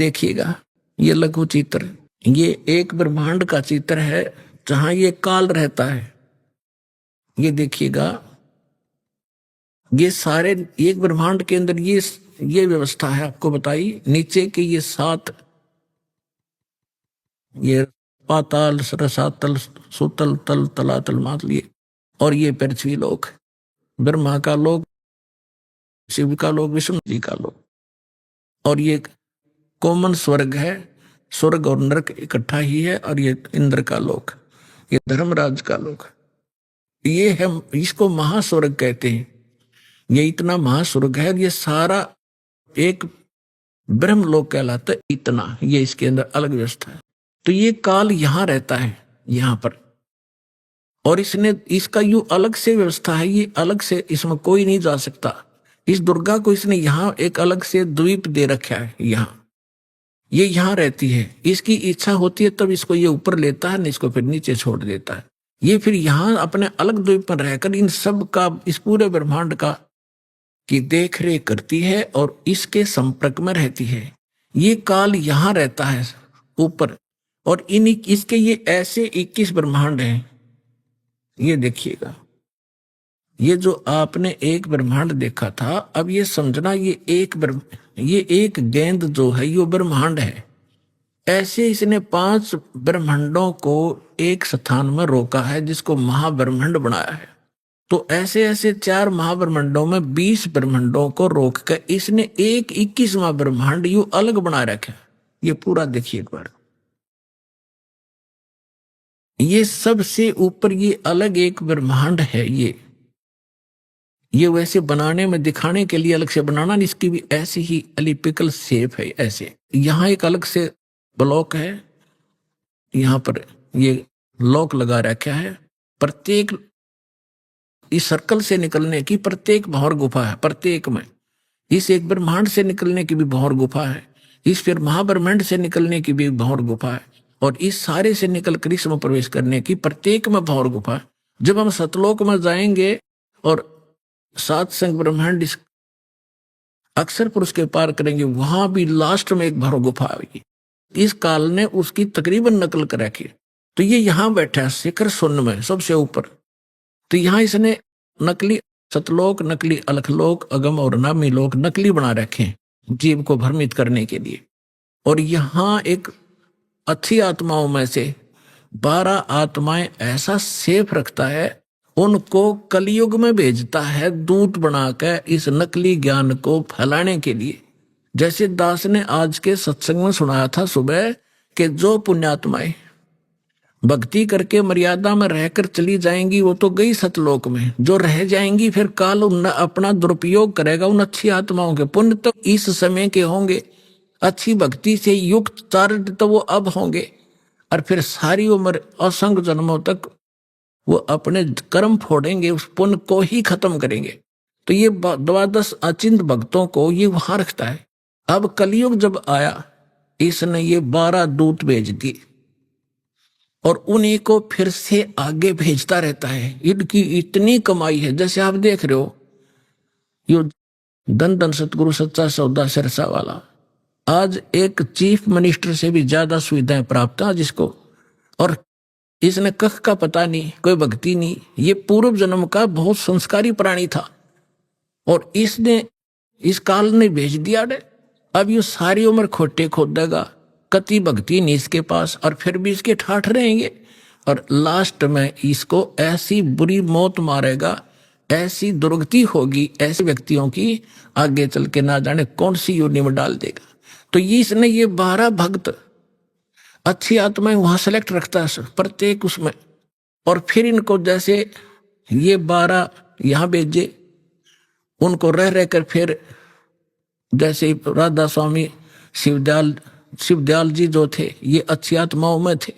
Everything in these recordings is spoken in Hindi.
देखिएगा ये लघु चित्र, ये एक ब्रह्मांड का चित्र है जहां ये काल रहता है। ये देखिएगा, ये सारे एक ब्रह्मांड के अंदर ये व्यवस्था है आपको बताई। नीचे के ये 7, ये पाताल, रसातल, सुतल, तल, तलातल, मातल, ये और ये पृथ्वी लोक, ब्रह्मा का लोक, शिव का लोक, विष्णु जी का लोक, और ये कॉमन स्वर्ग है। स्वर्ग और नरक इकट्ठा ही है। और ये इंद्र का लोक, ये धर्मराज का लोक, ये है, इसको महास्वर्ग कहते हैं। ये इतना महास्वर्ग है, ये सारा एक ब्रह्मलोक कहलाता है। इतना ये इसके अंदर अलग व्यवस्था है। तो ये काल यहां रहता है, यहां पर, और इसने इसका यूं अलग से व्यवस्था है। ये अलग से, इसमें कोई नहीं जा सकता। इस दुर्गा को इसने यहां एक अलग से द्वीप दे रखा है। ये यहां रहती है। इसकी इच्छा होती है तब इसको ये ऊपर लेता है, नहीं इसको फिर नीचे छोड़ देता है। ये फिर यहां अपने अलग द्वीप पर रहकर इन सब का, इस पूरे ब्रह्मांड का की देख रेख करती है और इसके संपर्क में रहती है। ये काल यहां रहता है ऊपर, और इसके ये ऐसे 21 ब्रह्मांड हैं। ये देखिएगा, ये जो आपने एक ब्रह्मांड देखा था, अब ये समझना ये एक गेंद जो है ये ब्रह्मांड है। ऐसे इसने 5 ब्रह्मांडों को एक स्थान में रोका है, जिसको महाब्रह्मांड बनाया है। तो ऐसे ऐसे 4 महाब्रह्मांडों में 20 ब्रह्मांडों को रोक कर इसने एक 21वां ब्रह्मांड यूं अलग बना रखा है। ये पूरा देखिए एक बार, ये सबसे ऊपर ये अलग एक ब्रह्मांड है। ये वैसे बनाने में, दिखाने के लिए अलग से बनाना, इसकी भी ऐसी ही एलिप्टिकल शेप है। ऐसे यहां एक अलग से ब्लॉक है, यहां पर ये लॉक लगा रखा है। प्रत्येक इस सर्कल से निकलने की प्रत्येक भौर गुफा है, प्रत्येक में। इस एक ब्रह्मांड से निकलने की भी भौर गुफा है, इस फिर महाब्रह्मांड से निकलने की भी भौर गुफा है, और इस सारे से निकल कर इसमें प्रवेश करने की प्रत्येक में भौर गुफा है। जब हम सतलोक में जाएंगे और 7 संग ब्रह्मांड इस अक्षर पुरुष के पार करेंगे, वहां भी लास्ट में एक भौर गुफा आएगी। इस काल ने उसकी तकरीबन नकल कर रखी। तो ये यहां बैठा है शिखर शून्य में सबसे ऊपर। तो यहां इसने नकली सतलोक, नकली अलखलोक, अगम और नामी लोक नकली बना रखे हैं जीव को भ्रमित करने के लिए। और यहां एक अच्छी आत्माओं में से 12 आत्माएं ऐसा सेफ रखता है, उनको कलयुग में भेजता है दूत बनाकर इस नकली ज्ञान को फैलाने के लिए। जैसे दास ने आज के सत्संग में सुनाया था सुबह, कि जो पुण्यात्माएं भक्ति करके मर्यादा में रहकर चली जाएंगी वो तो गई सतलोक में। जो रह जाएंगी फिर काल अपना दुरुपयोग करेगा उन अच्छी आत्माओं के। पुण्य तो इस समय के होंगे, अच्छी भक्ति से युक्त चारित्र तो वो अब होंगे, और फिर सारी उम्र असंख्य जन्मों तक वो अपने कर्म फोड़ेंगे, उस पुण्य को ही खत्म करेंगे। तो ये 12 अचिंत भक्तों को ये वहां रखता है। अब कलयुग जब आया, इसने ये 12 दूत भेज दिए और उन्हीं को फिर से आगे भेजता रहता है। इनकी इतनी कमाई है, जैसे आप देख रहे हो यो धन धन सतगुरु सच्चा सौदा सिरसा वाला, आज एक चीफ मिनिस्टर से भी ज्यादा सुविधाएं प्राप्त है जिसको। और इसने कख का पता नहीं, कोई भक्ति नहीं, ये पूर्व जन्म का बहुत संस्कारी प्राणी था, और इसने इस काल ने भेज दिया। अब ये सारी उम्र खोटे खोदेगा, कति भक्ति नहीं इसके पास, और फिर भी इसके ठाठ रहेंगे, और लास्ट में इसको ऐसी बुरी मौत मारेगा, ऐसी दुर्गति होगी ऐसे व्यक्तियों की, आगे चल के ना जाने कौन सी योनि में डाल देगा। तो इसने ये 12 भक्त अच्छी आत्माएं वहां सेलेक्ट रखता है प्रत्येक उसमें, और फिर इनको जैसे ये 12 यहां भेजे, उनको रह रहकर फिर जैसे राधा स्वामी शिवदयाल जी जो थे ये अच्छी आत्माओं में थे।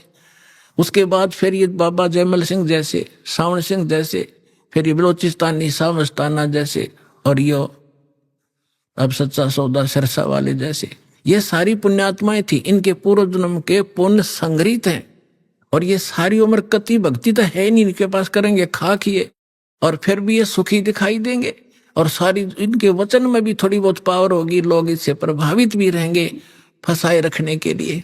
उसके बाद फिर ये बाबा जयमल सिंह जैसे, सावन सिंह जैसे, फिर ये बलोचिस्तानी सामस्ताना जैसे, और ये अब सच्चा सौदा सिरसा वाले जैसे, ये सारी पुण्यात्माएं थी। इनके पूर्व जन्म के पुण्य संग्रहित हैं, और ये सारी उम्र कति भक्ति तो है नहीं इनके पास, करेंगे खा खिए, और फिर भी ये सुखी दिखाई देंगे। और सारी इनके वचन में भी थोड़ी बहुत पावर होगी, लोग इससे प्रभावित भी रहेंगे। फंसाए रखने के लिए।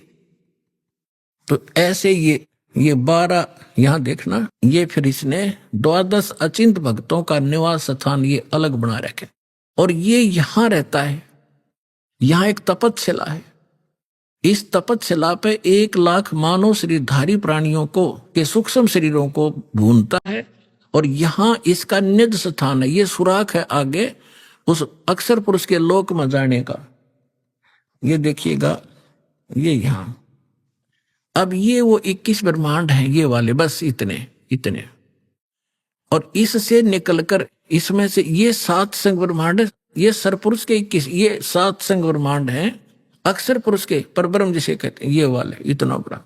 तो ऐसे ये 12 यहां देखना, ये फिर इसने 12 अचिंत भक्तों का निवास स्थान ये अलग बना रखे, और ये यहां रहता है। यहां एक तपतशिला है। इस तपतशिला पे 1,00,000 मानव शरीरधारी प्राणियों को के सूक्ष्म शरीरों को भूनता है, और यहां इसका निज स्थान है। ये सुराख है आगे उस अक्षर पुरुष के लोक में जाने का। ये देखिएगा, ये यहां। अब ये वो 21 ब्रह्मांड हैं ये वाले, बस इतने इतने। और इससे निकलकर इसमें से ये 7 संग ब्रह्मांड, ये सरपुरुष के 21, ये 7 संग ब्रह्मांड हैं अक्षर पुरुष के, परब्रह्म जिसे कहते हैं, ये वाले इतना बड़ा।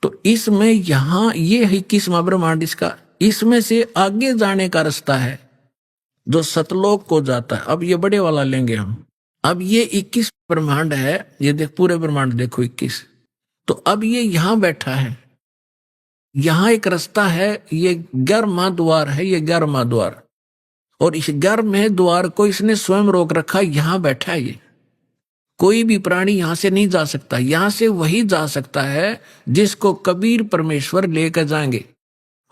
तो इसमें यहां ये 21वां ब्रह्मांड इसका, इसमें से आगे जाने का रास्ता है जो सतलोक को जाता है। अब ये बड़े वाला लेंगे हम। अब ये 21 ब्रह्मांड है, ये देख पूरे ब्रह्मांड देखो 21। तो अब ये यहां बैठा है, यहां एक रास्ता है, ये 11वां द्वार है, ये 11वां द्वार। और इस 11वें द्वार को इसने स्वयं रोक रखा, यहां बैठा है ये। कोई भी प्राणी यहां से नहीं जा सकता। यहां से वही जा सकता है जिसको कबीर परमेश्वर लेकर जाएंगे।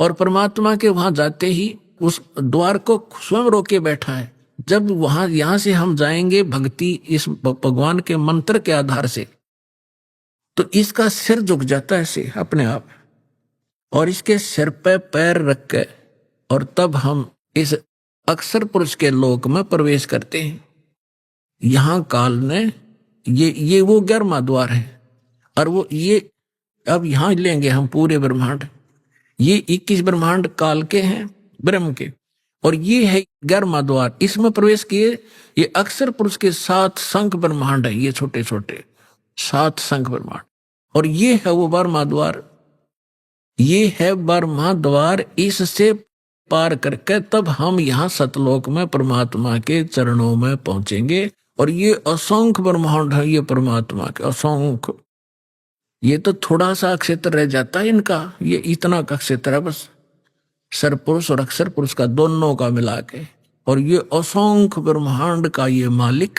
और परमात्मा के वहां जाते ही उस द्वार को स्वयं रोके बैठा है। जब वहां यहां से हम जाएंगे भक्ति इस भगवान के मंत्र के आधार से, तो इसका सिर झुक जाता है ऐसे अपने आप, और इसके सिर पे पैर रख के, और तब हम इस अक्षर पुरुष के लोक में प्रवेश करते हैं। यहां काल ने ये वो 11वां द्वार है। और वो ये अब यहां लेंगे हम पूरे ब्रह्मांड। ये 21 ब्रह्मांड काल के हैं, ब्रह्म के, और ये है 11वां द्वार। इसमें प्रवेश किए, ये अक्षर पुरुष के 7 शंख ब्रह्मांड है, ये छोटे छोटे 7 शंख ब्रह्मांड। और ये है वो 12वां द्वार, ये है 12वां द्वार। इससे पार करके तब हम यहाँ सतलोक में परमात्मा के चरणों में पहुंचेंगे। और ये असंख्य ब्रह्मांड है ये परमात्मा के, असंख्य। ये तो थोड़ा सा क्षेत्र रह जाता है इनका, ये इतना का क्षेत्र है बस, सरपुरुष और अक्षर पुरुष का दोनों का मिला के। और ये असंख्य ब्रह्मांड का ये मालिक,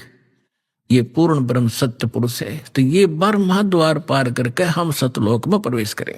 ये पूर्ण ब्रह्म सत्य पुरुष है। तो ये 12वां द्वार पार करके हम सतलोक में प्रवेश करेंगे।